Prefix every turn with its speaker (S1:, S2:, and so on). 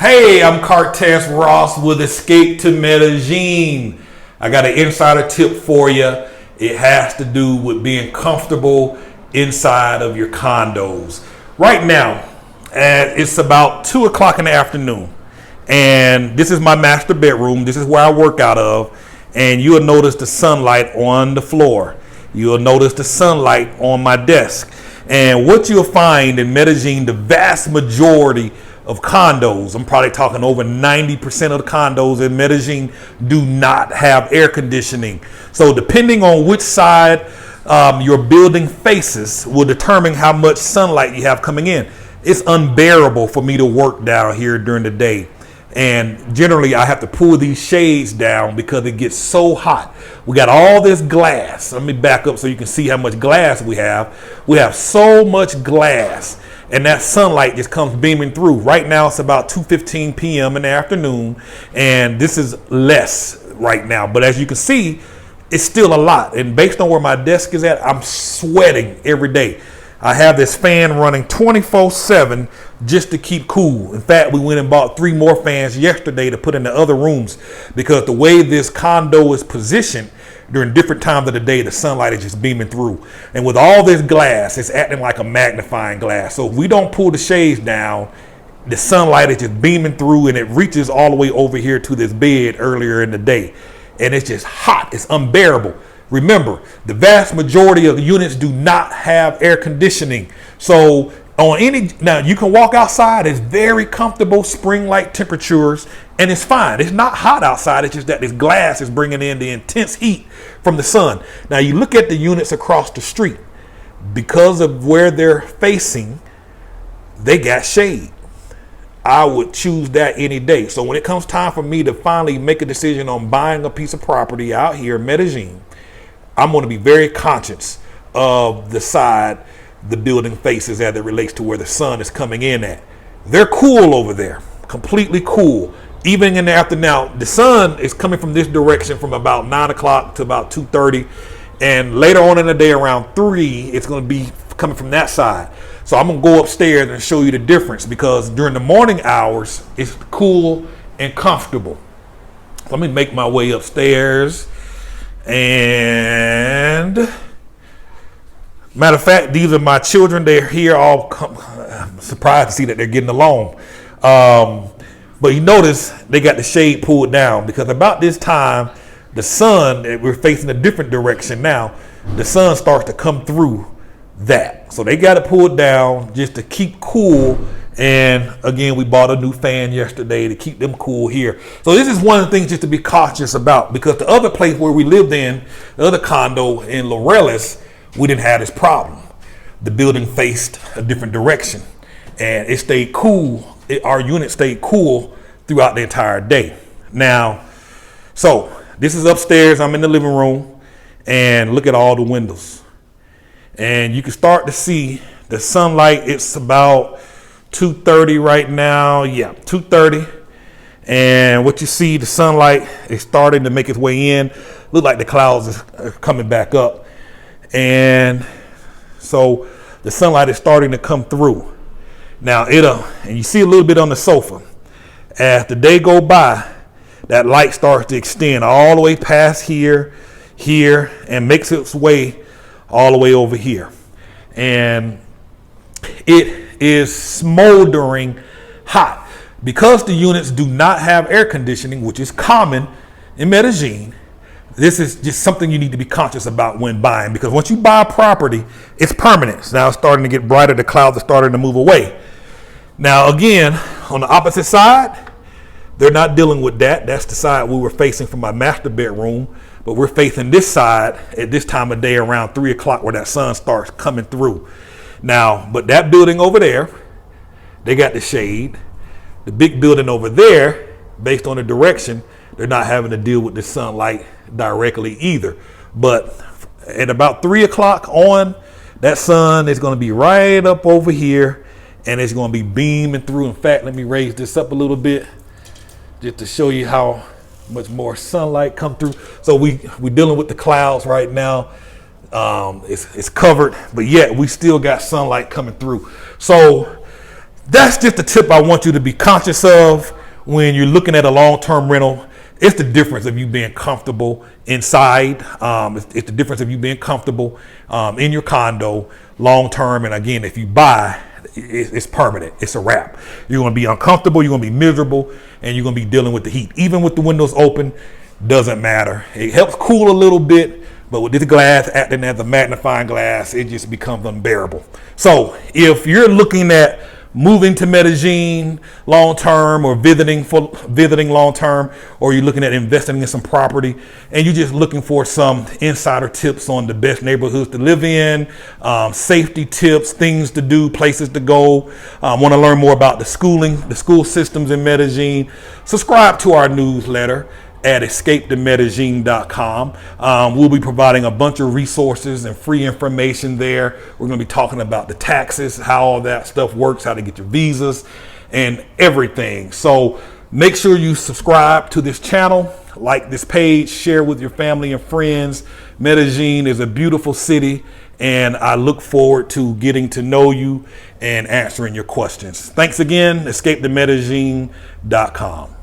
S1: Hey, I'm Cartes Ross with Escape to Medellin. I got an insider tip for you. It has to do with being comfortable inside of your condos. Right now, it's about 2 o'clock in the afternoon, and this is my master bedroom. This is where I work out of, and you'll notice the sunlight on the floor. You'll notice the sunlight on my desk. And what you'll find in Medellin, the vast majority of condos, I'm probably talking over 90% of the condos in Medellin, do not have air conditioning. So depending on which side your building faces will determine how much sunlight you have coming in. It's unbearable for me to work down here during the day. And generally I have to pull these shades down because it gets so hot. We got all this glass. Let me back up so you can see how much glass we have. We have so much glass, and that sunlight just comes beaming through. Right now it's about 2:15 p.m. in the afternoon, and this is less right now. But as you can see, it's still a lot. And based on where my desk is at, I'm sweating every day. I have this fan running 24/7 just to keep cool. In fact, we went and bought 3 more fans yesterday to put in the other rooms because the way this condo is positioned during different times of the day, the sunlight is just beaming through. And with all this glass, it's acting like a magnifying glass. So if we don't pull the shades down, the sunlight is just beaming through, and it reaches all the way over here to this bed earlier in the day. And it's just hot. It's unbearable. Remember, the vast majority of the units do not have air conditioning. So now you can walk outside. It's very comfortable, spring-like temperatures, and it's fine. It's not hot outside. It's just that this glass is bringing in the intense heat from the sun. Now you look at the units across the street. Because of where they're facing, they got shade. I would choose that any day. So when it comes time for me to finally make a decision on buying a piece of property out here in Medellin, I'm going to be very conscious of the side the building faces as it relates to where the sun is coming in at. They're cool over there, completely cool. Even in the afternoon, now the sun is coming from this direction from about 9 o'clock to about 2:30. And later on in the day around 3, it's going to be coming from that side. So I'm going to go upstairs and show you the difference, because during the morning hours, it's cool and comfortable. Let me make my way upstairs. And matter of fact, these are my children. They're here all I'm surprised to see that they're getting along. But you notice they got the shade pulled down because about this time, the sun, we're facing a different direction now. The sun starts to come through that. So they got it pulled down just to keep cool. And again, we bought a new fan yesterday to keep them cool here. So this is one of the things just to be cautious about, because the other place where we lived in, the other condo in Laureles, we didn't have this problem. The building faced a different direction, and it stayed cool. Our unit stayed cool throughout the entire day. Now, so this is upstairs. I'm in the living room, and look at all the windows. And you can start to see the sunlight. It's about 2:30 right now. Yeah, 2:30. And what you see, the sunlight is starting to make its way in. Look like the clouds are coming back up. And so the sunlight is starting to come through. Now and you see a little bit on the sofa. As the day go by, that light starts to extend all the way past here, and makes its way all the way over here. And it is smoldering hot. Because the units do not have air conditioning, which is common in Medellin, this is just something you need to be conscious about when buying, because once you buy a property, it's permanent. So now it's starting to get brighter. The clouds are starting to move away. Now, again, on the opposite side, they're not dealing with that. That's the side we were facing from my master bedroom, but we're facing this side at this time of day around 3 o'clock where that sun starts coming through. Now, but that building over there, they got the shade. The big building over there, based on the direction, they're not having to deal with the sunlight directly either. But at about 3 o'clock on, that sun is going to be right up over here, and it's going to be beaming through. In fact, let me raise this up a little bit just to show you how much more sunlight come through. So we're dealing with the clouds right now. It's covered, but yet we still got sunlight coming through. So that's just a tip I want you to be conscious of when you're looking at a long-term rental. It's the difference of you being comfortable inside. It's the difference of you being comfortable in your condo long-term. And again, if you buy, it's permanent. It's a wrap. You're going to be uncomfortable. You're going to be miserable, and you're going to be dealing with the heat. Even with the windows open, doesn't matter. It helps cool a little bit, but with this glass acting as a magnifying glass, it just becomes unbearable. So if you're looking at moving to Medellin long-term, or visiting long-term, or you're looking at investing in some property, and you're just looking for some insider tips on the best neighborhoods to live in, safety tips, things to do, places to go, want to learn more about the school systems in Medellin, subscribe to our newsletter at escapetomedellin.com. We'll be providing a bunch of resources and free information there. We're going to be talking about the taxes, how all that stuff works, how to get your visas, and everything. So make sure you subscribe to this channel, like this page, share with your family and friends. Medellin is a beautiful city, and I look forward to getting to know you and answering your questions. Thanks again. escapetomedellin.com.